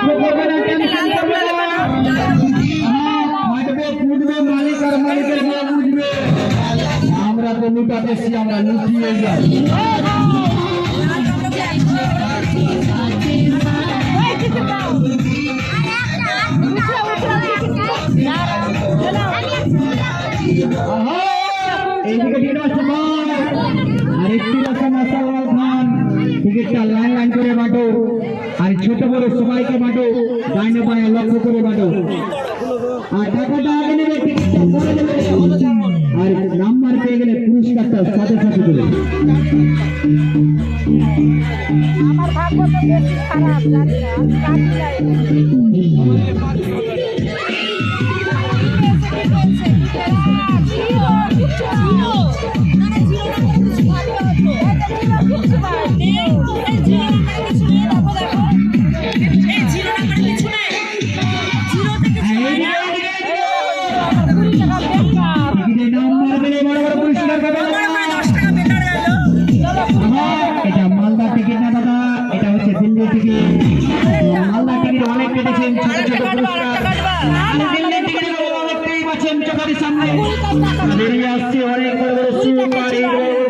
লক্ষ্য করবে না, টেনশন করবে না, হাঁটবে ফুটবে, মালিক আর মালিকের গিয়ে বুঝবে। আমরা তো লুটাতেছি, আমরা লুটিয়ে যাই। এইদিকে টিকিট আছে বল, আর একটু আছে মাসাল্লাহ খান, টিকিটটা লাইন লাইন করে বাঁটো, আর ছোট বড় সবাইকে বাঁটো, ডাইনে বাঁয়ে লক্ষ্য করে বাঁটো। আর টাকাটা আগে নেবে, টিকিটটা পরে নেবে, আর নাম্বার পেয়ে গেলে পুরস্কারটা সাথে সাথে দেবে। আমার ভাগ্য তো বেশি খারাপ, জানি না আমি জানি এটা মালদা টিকিট না দাদা, এটা হচ্ছে দিল্লি টিকিট। মালদা টিকিট অনেক কেটেছেন, ছোট ছোট পুরস্কার। দিল্লি টিকিট অনেকটাই পাচ্ছেন চোখের সামনে বেরিয়ে আসছে অনেক বড় বড় সুপার হিরো।